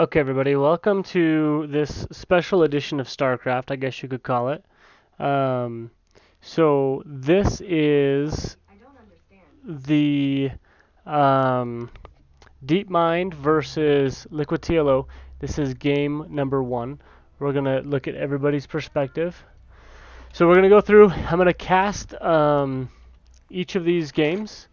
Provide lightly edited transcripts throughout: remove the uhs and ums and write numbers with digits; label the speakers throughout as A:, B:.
A: Okay, everybody, welcome to this special edition of StarCraft, I guess you could call it. Um, so this is the um, DeepMind versus Liquid TLO. This is game number one. We're gonna look at everybody's perspective. So we're gonna go through. I'm gonna cast each of these games.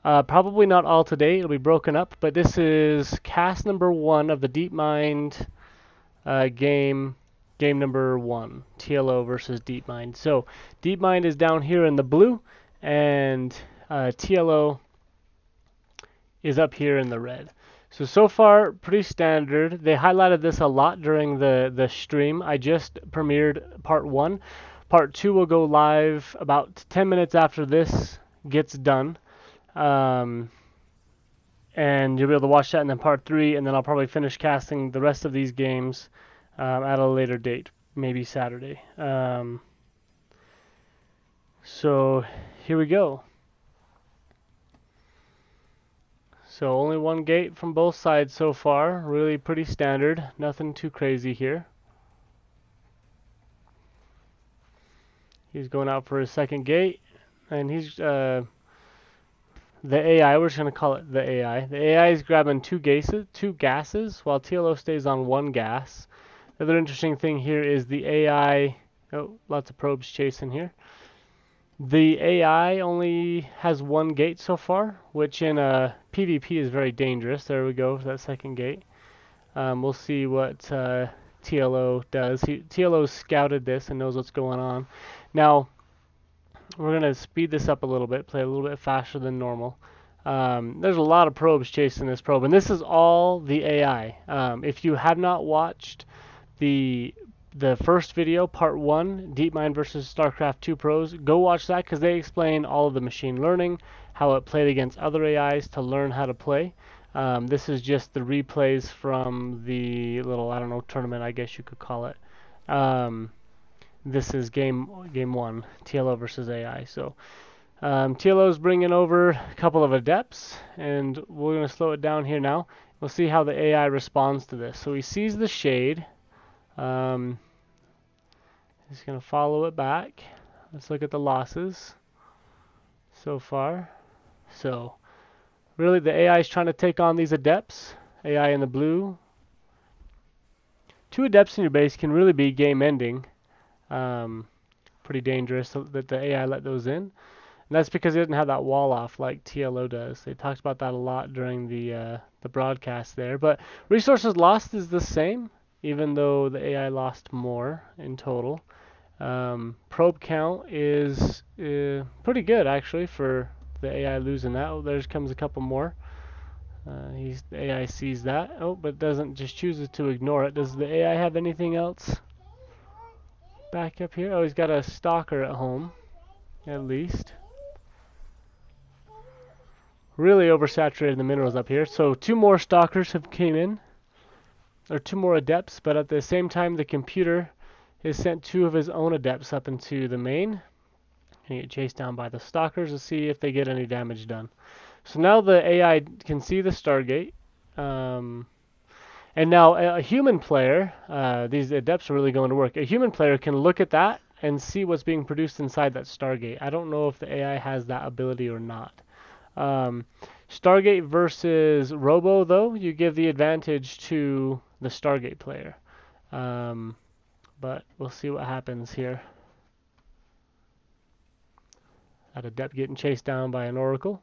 A: Probably not all today. It'll be broken up, but this is cast number one of the DeepMind game number one, TLO versus DeepMind. So DeepMind is down here in the blue, and TLO is up here in the red. So far, pretty standard. They highlighted this a lot during the stream. I just premiered part one. Part two will go live about 10 minutes after this gets done. Um, and you'll be able to watch that, and then part three, and then I'll probably finish casting the rest of these games at a later date, maybe Saturday. So here we go. So only one gate from both sides so far, really pretty standard, nothing too crazy here. He's going out for his second gate, and he's the AI, we're just going to call it the AI. The AI is grabbing two gases, while TLO stays on one gas. The other interesting thing here is the AI, oh, lots of probes chasing here. The AI only has one gate so far, which in a PvP is very dangerous. There we go, that second gate. We'll see what TLO does. TLO scouted this and knows what's going on. Now, we're going to speed this up a little bit, play a little bit faster than normal. There's a lot of probes chasing this probe, and this is all the AI. If you have not watched the first video, part one, DeepMind versus StarCraft 2 Pros, go watch that because they explain all of the machine learning, how it played against other AIs to learn how to play. This is just the replays from the little, I don't know, tournament, I guess you could call it. This is game one, TLO versus AI. So TLO is bringing over a couple of adepts, and we're going to slow it down here now. We'll see how the AI responds to this. So he sees the shade. He's going to follow it back. Let's look at the losses so far. So really the AI is trying to take on these adepts. AI in the blue. Two adepts in your base can really be game ending. Pretty dangerous that the AI let those in. And that's because it doesn't have that wall off like TLO does. They talked about that a lot during the broadcast there. But resources lost is the same, even though the AI lost more in total. Probe count is pretty good actually for the AI losing that. Oh, there comes a couple more. The AI sees that. Oh, but doesn't, just chooses to ignore it. Does the AI have anything else back up here? Oh, he's got a stalker at home, at least. Really oversaturated the minerals up here. So two more stalkers have came in, or two more adepts, but at the same time the computer has sent two of his own adepts up into the main. And get chased down by the stalkers to see if they get any damage done. So now the AI can see the Stargate. And now a human player, these adepts are really going to work. A human player can look at that and see what's being produced inside that Stargate. I don't know if the AI has that ability or not. Stargate versus Robo, though, you give the advantage to the Stargate player. But we'll see what happens here. That adept getting chased down by an Oracle.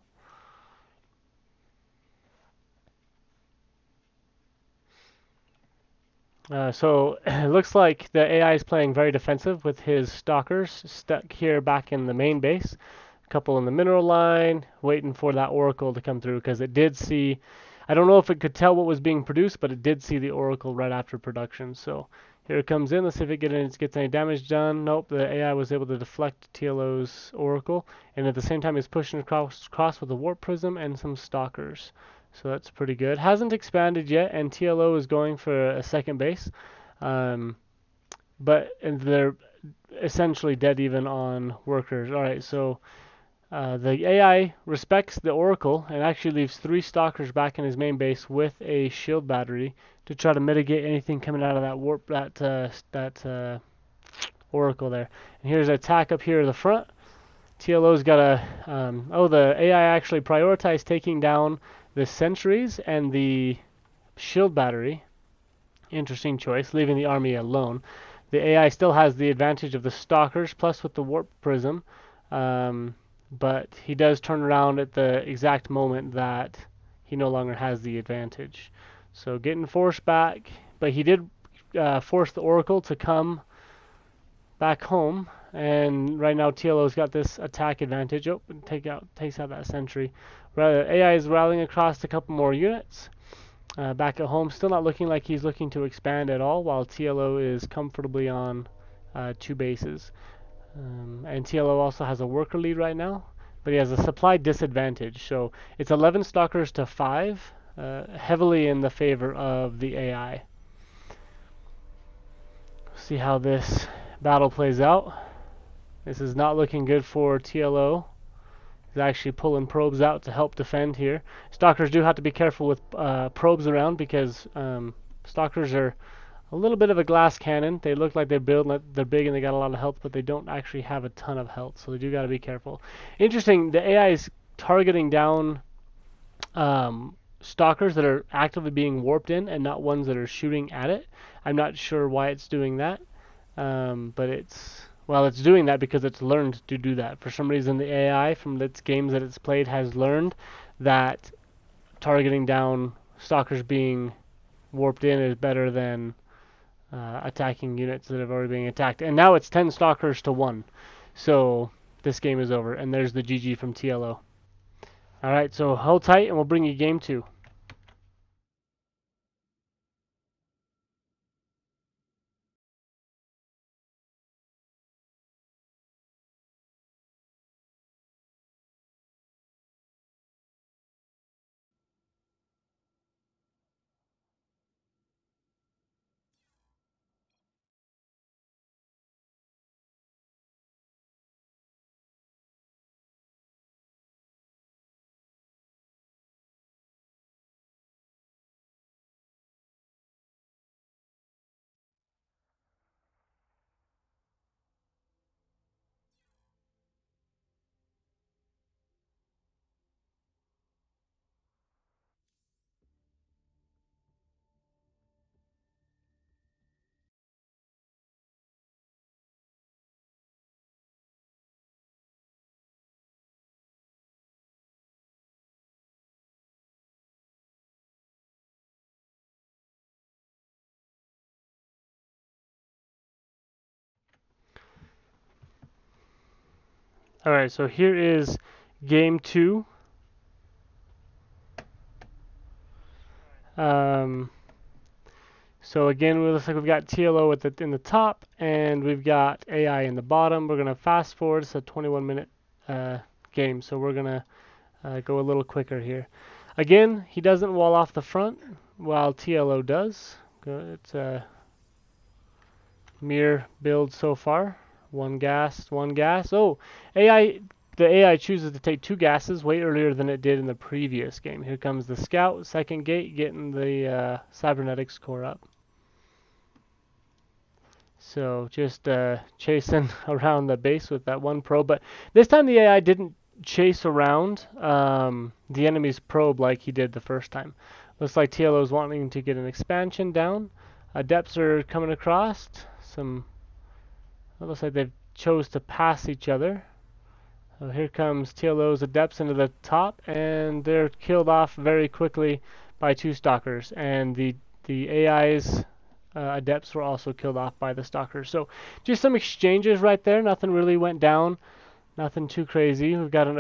A: So it looks like the AI is playing very defensive with his stalkers stuck here back in the main base. A couple in the mineral line, waiting for that Oracle to come through because it did see, I don't know if it could tell what was being produced, but it did see the Oracle right after production. So here it comes in. Let's see if it gets any damage done. Nope, the AI was able to deflect TLO's Oracle, and at the same time is pushing across with a Warp Prism and some stalkers. So that's pretty good. Hasn't expanded yet, and TLO is going for a second base. But they're essentially dead even on workers. All right, so The AI respects the Oracle and actually leaves 3 stalkers back in his main base with a shield battery to try to mitigate anything coming out of that Oracle there. And here's an attack up here at the front. TLO's got a the AI actually prioritized taking down the sentries and the shield battery. Interesting choice, leaving the army alone. The AI still has the advantage of the stalkers, plus with the warp prism, but he does turn around at the exact moment that he no longer has the advantage. So getting forced back, but he did force the Oracle to come back home, and right now TLO's got this attack advantage. Oh, takes out that sentry. AI is rallying across a couple more units. Back at home, still not looking like he's looking to expand at all, while TLO is comfortably on 2 bases. And TLO also has a worker lead right now, but he has a supply disadvantage. So it's 11 stalkers to 5, heavily in the favor of the AI. See how this battle plays out. This is not looking good for TLO. He's actually pulling probes out to help defend here. Stalkers do have to be careful with probes around because stalkers are a little bit of a glass cannon. They look like they're big and they got a lot of health, but they don't actually have a ton of health, so they do got to be careful. Interesting, the AI is targeting down stalkers that are actively being warped in and not ones that are shooting at it. I'm not sure why it's doing that, but it's doing that because it's learned to do that. For some reason, the AI from its games that it's played has learned that targeting down stalkers being warped in is better than attacking units that have already been attacked. And now it's 10 stalkers to 1. So this game is over. And there's the GG from TLO. Alright, so hold tight and we'll bring you game 2. Alright, so here is game 2. So again, it looks like we've got TLO in the top, and we've got AI in the bottom. We're going to fast forward. It's a 21-minute game, so we're going to go a little quicker here. Again, he doesn't wall off the front, while TLO does. It's a mirror build so far. One gas, one gas. Oh, the AI chooses to take 2 gases way earlier than it did in the previous game. Here comes the scout, second gate, getting the cybernetics core up. So just chasing around the base with that one probe. But this time the AI didn't chase around the enemy's probe like he did the first time. Looks like TLO is wanting to get an expansion down. Adepts are coming across. It looks like they've chose to pass each other. So here comes TLO's Adepts into the top, and they're killed off very quickly by 2 stalkers. And the AI's Adepts were also killed off by the stalkers. So just some exchanges right there. Nothing really went down. Nothing too crazy. We've got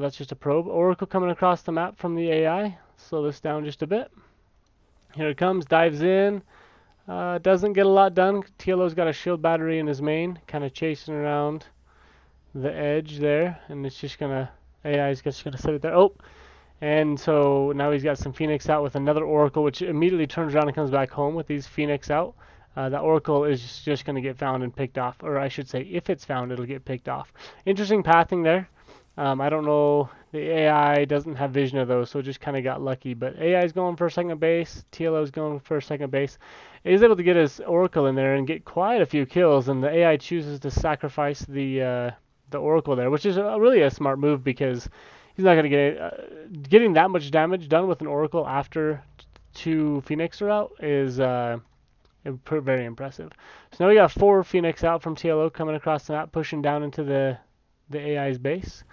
A: that's just a probe. Oracle coming across the map from the AI. Slow this down just a bit. Here it comes. Dives in. Doesn't get a lot done. TLO's got a shield battery in his main, kind of chasing around the edge there, and it's just gonna AI is just gonna sit it there. Oh, and so now he's got some Phoenix out with another Oracle, which immediately turns around and comes back home with these Phoenix out. That Oracle is just going to get found and picked off, or I should say, if it's found, it'll get picked off. Interesting pathing there. I don't know. The AI doesn't have vision of those, so it just kind of got lucky. But AI is going for second base. TLO is going for second base. He's able to get his Oracle in there and get quite a few kills, and the AI chooses to sacrifice the Oracle there, which is really a smart move because he's not going to get getting that much damage done with an Oracle after two Phoenix are out is very impressive. So now we got 4 Phoenix out from TLO coming across the map, pushing down into the AI's base,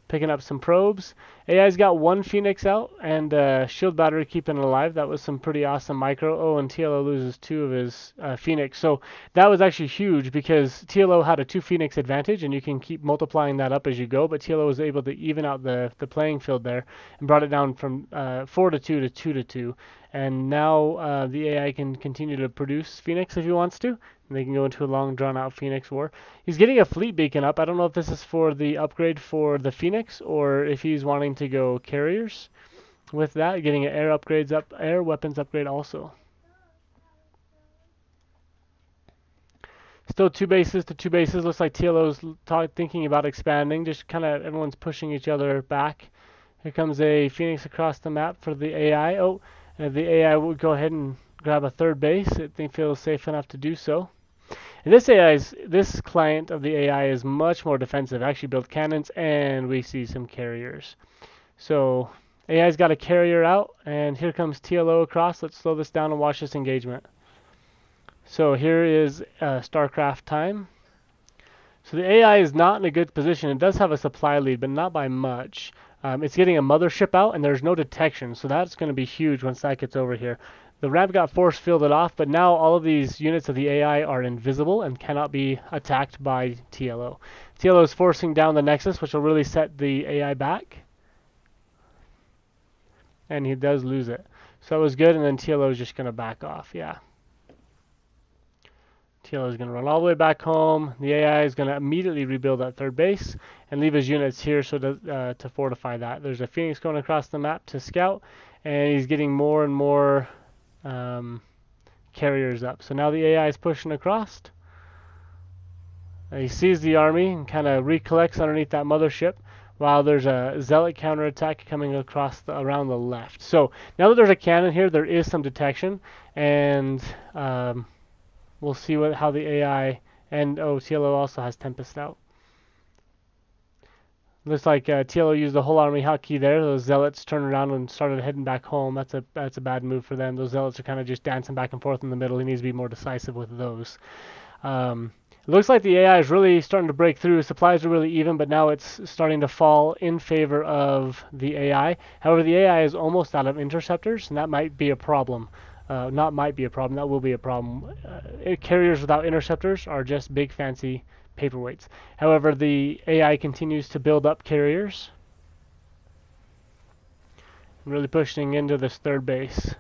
A: picking up some probes. AI's got 1 Phoenix out and shield battery keeping it alive. That was some pretty awesome micro. Oh, and TLO loses 2 of his Phoenix. So that was actually huge because TLO had a 2 Phoenix advantage, and you can keep multiplying that up as you go. But TLO was able to even out the playing field there and brought it down from 4 to 2 to 2 to 2. And now the AI can continue to produce Phoenix if he wants to. And they can go into a long drawn-out Phoenix war. He's getting a fleet beacon up. I don't know if this is for the upgrade for the Phoenix or if he's wanting to go carriers with that, getting an air weapons upgrade also. Still 2 bases to 2 bases. Looks like TLO's thinking about expanding. Just kind of everyone's pushing each other back. Here comes a Phoenix across the map for the AI. Oh, the AI will go ahead and grab a third base. It feels safe enough to do so. And this client of the AI is much more defensive. Actually built cannons, and we see some carriers. So AI's got a carrier out, and here comes TLO across. Let's slow this down and watch this engagement. So here is StarCraft time. So the AI is not in a good position. It does have a supply lead, but not by much. It's getting a mothership out, and there's no detection, so that's going to be huge once that gets over here. The ramp got force fielded off, but now all of these units of the AI are invisible and cannot be attacked by TLO. TLO is forcing down the Nexus, which will really set the AI back. And he does lose it. So that was good, and then TLO is just going to back off, yeah. TLO is going to run all the way back home. The AI is going to immediately rebuild that third base and leave his units here so to fortify that. There's a Phoenix going across the map to scout, and he's getting more and more carriers up. So now the AI is pushing across. He sees the army and kind of recollects underneath that mothership while there's a zealot counterattack coming across around the left. So now that there's a cannon here, there is some detection, and we'll see how the AI and TLO also has Tempest out. Looks like TLO used the whole army hotkey there. Those zealots turned around and started heading back home. That's a bad move for them. Those zealots are kind of just dancing back and forth in the middle. He needs to be more decisive with those. It looks like the AI is really starting to break through. Supplies are really even, but now it's starting to fall in favor of the AI. However, the AI is almost out of interceptors, and that might be a problem. Not might be a problem, that will be a problem. Carriers without interceptors are just big fancy paperweights. However, the AI continues to build up carriers. Really pushing into this third base.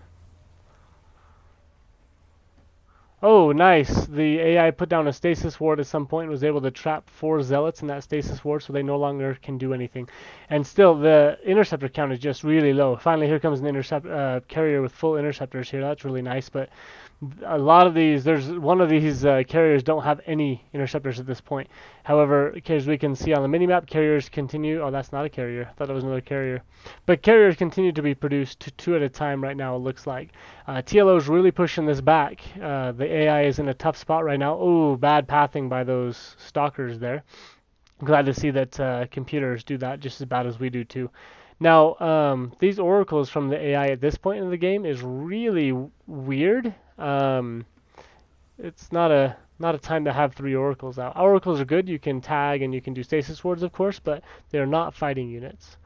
A: Oh, nice. The AI put down a stasis ward at some point and was able to trap 4 zealots in that stasis ward so they no longer can do anything. And still, the interceptor count is just really low. Finally, here comes an carrier with full interceptors here. That's really nice, but a lot of these, there's one of these carriers don't have any interceptors at this point. However, as we can see on the minimap, carriers continue. Oh, that's not a carrier. I thought it was another carrier. But carriers continue to be produced 2 at a time right now, it looks like. TLO is really pushing this back. The AI is in a tough spot right now. Oh, bad pathing by those stalkers there. I'm glad to see that computers do that just as bad as we do too. Now, these oracles from the AI at this point in the game is really weird. It's not a time to have 3 oracles out. Oracles are good. You can tag and you can do stasis wards, of course, but they're not fighting units.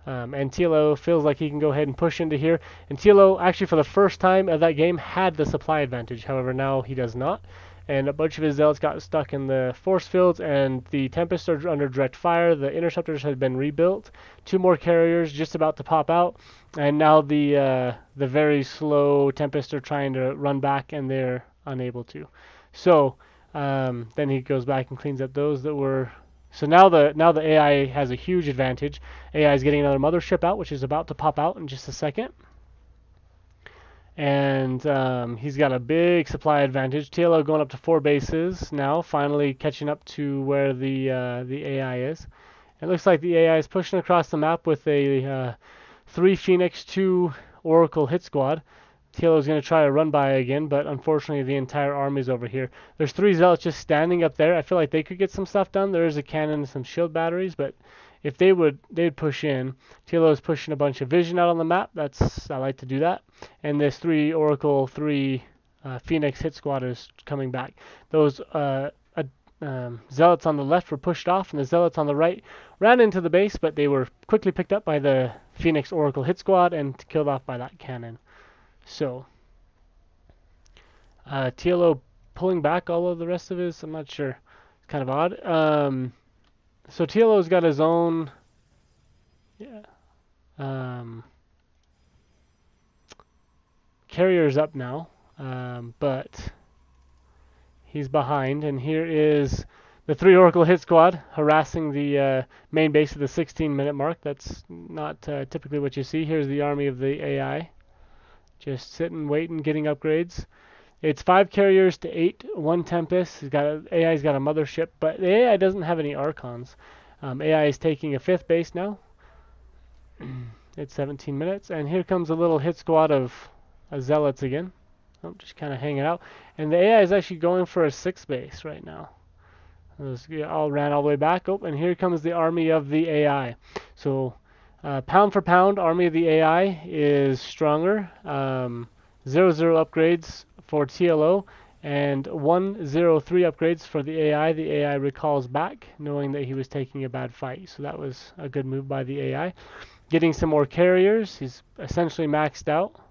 A: And TLO feels like he can go ahead and push into here. And TLO, actually for the first time of that game, had the supply advantage. However, now he does not. And a bunch of his zealots got stuck in the force fields, and the Tempests are under direct fire. The interceptors have been rebuilt. 2 more carriers just about to pop out. And now the very slow Tempests are trying to run back, and they're unable to. So then he goes back and cleans up those that were... So now the AI has a huge advantage. AI is getting another mothership out, which is about to pop out in just a second. And he's got a big supply advantage. TLO going up to 4 bases now, finally catching up to where the AI is. It looks like the AI is pushing across the map with a 3 Phoenix, 2 Oracle hit squad. TLO is going to try to run by again, but unfortunately the entire army's over here. There's 3 zealots just standing up there. I feel like they could get some stuff done. There is a cannon and some shield batteries, but if they'd push in. TLO is pushing a bunch of vision out on the map. I like to do that. And this 3 Oracle, 3 Phoenix hit squad is coming back. Those zealots on the left were pushed off, and the zealots on the right ran into the base, but they were quickly picked up by the Phoenix Oracle hit squad and killed off by that cannon. So, TLO pulling back all of the rest of his, I'm not sure. It's kind of odd. So TLO's got his own, yeah, carriers up now, but he's behind, and here is the 3 Oracle hit squad harassing the main base at the 16-minute mark. That's not typically what you see. Here's the army of the AI. Just sitting, waiting, getting upgrades. It's 5 carriers to 8, 1 Tempest. AI's got a mothership, but the AI doesn't have any Archons. AI is taking a 5th base now. It's 17 minutes, and here comes a little hit squad of zealots again. Oh, just kind of hanging out. And the AI is actually going for a 6th base right now. Those all ran all the way back. Oh, and here comes the army of the AI. So pound for pound, army of the AI is stronger. 0-0 upgrades for TLO and 103 upgrades for the AI. The AI recalls back, knowing that he was taking a bad fight. So that was a good move by the AI. Getting some more carriers. He's essentially maxed out.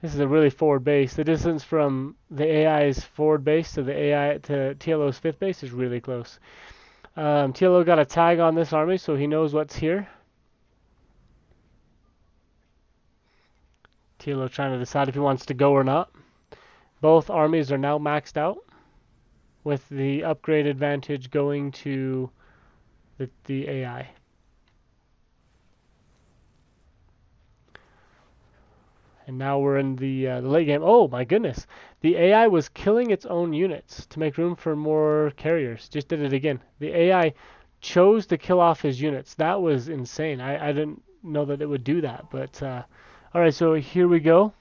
A: This is a really forward base. The distance from the AI's forward base to the AI to TLO's 5th base is really close. TLO got a tag on this army, so he knows what's here. TLO trying to decide if he wants to go or not. Both armies are now maxed out, with the upgrade advantage going to the AI. And now we're in the late game. Oh my goodness. The AI was killing its own units to make room for more carriers. Just did it again. The AI chose to kill off his units. That was insane. I didn't know that it would do that. But alright, so here we go.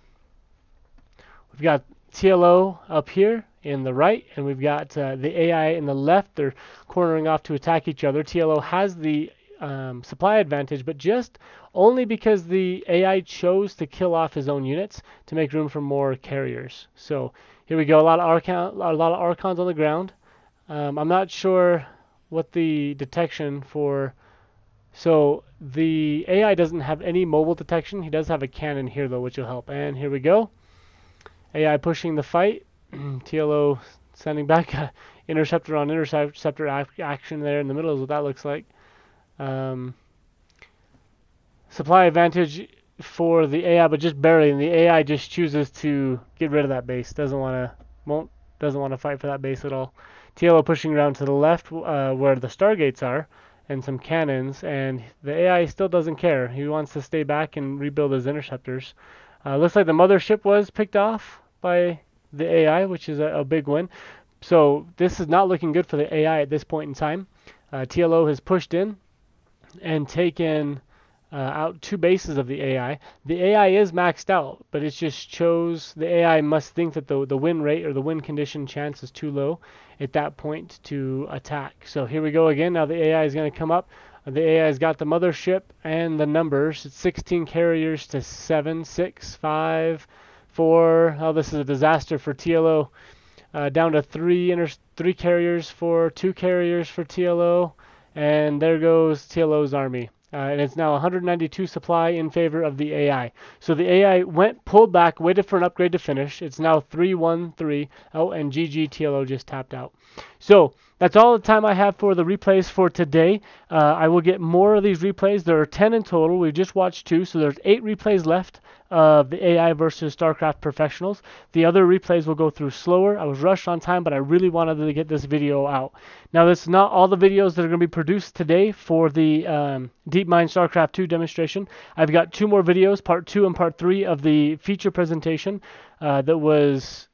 A: We've got TLO up here in the right, and we've got the AI in the left. They're cornering off to attack each other. TLO has the supply advantage, but just only because the AI chose to kill off his own units to make room for more carriers. So here we go. A lot of Archons on the ground. I'm not sure what the detection for. So the AI doesn't have any mobile detection. He does have a cannon here though, which will help. And here we go. AI pushing the fight. TLO sending back interceptor on interceptor action there in the middle is what that looks like. Supply advantage for the AI, but just barely, and the AI just chooses to get rid of that base. Doesn't want to fight for that base at all. TLO pushing around to the left where the stargates are and some cannons, and the AI still doesn't care. He wants to stay back and rebuild his interceptors. Looks like the mothership was picked off by the AI, which is a big win. So this is not looking good for the AI at this point in time. TLO has pushed in and taken out 2 bases of the AI. The AI is maxed out, but it just chose, the AI must think that the win rate or the win condition chance is too low at that point to attack. So here we go again. Now the AI is going to come up. The AI has got the mothership and the numbers. It's 16 carriers to 7, 6, 5, 4. Oh, this is a disaster for TLO. Down to 3 carriers for 2 carriers for TLO. And there goes TLO's army. And it's now 192 supply in favor of the AI. So the AI pulled back, waited for an upgrade to finish. It's now 3-1-3. Oh, and GG, TLO just tapped out. So that's all the time I have for the replays for today. I will get more of these replays. There are 10 in total. We've just watched 2, so there's 8 replays left of the AI versus StarCraft Professionals. The other replays will go through slower. I was rushed on time, but I really wanted to get this video out. Now, this is not all the videos that are going to be produced today for the DeepMind StarCraft 2 demonstration. I've got 2 more videos, part 2 and part 3 of the feature presentation that was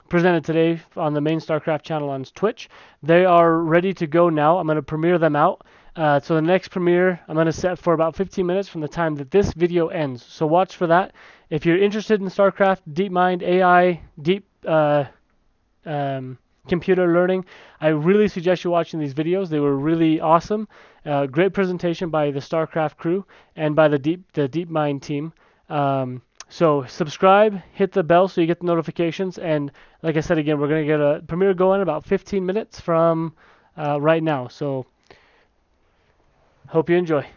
A: presented today on the main StarCraft channel on Twitch. They are ready to go now. I'm going to premiere them out. So the next premiere I'm going to set for about 15 minutes from the time that this video ends. So watch for that. If you're interested in StarCraft, DeepMind, AI, deep computer learning, I really suggest you watching these videos. They were really awesome. Great presentation by the StarCraft crew and by the DeepMind team. So subscribe, hit the bell so you get the notifications. And like I said again, we're going to get a premiere going in about 15 minutes from right now. So hope you enjoy.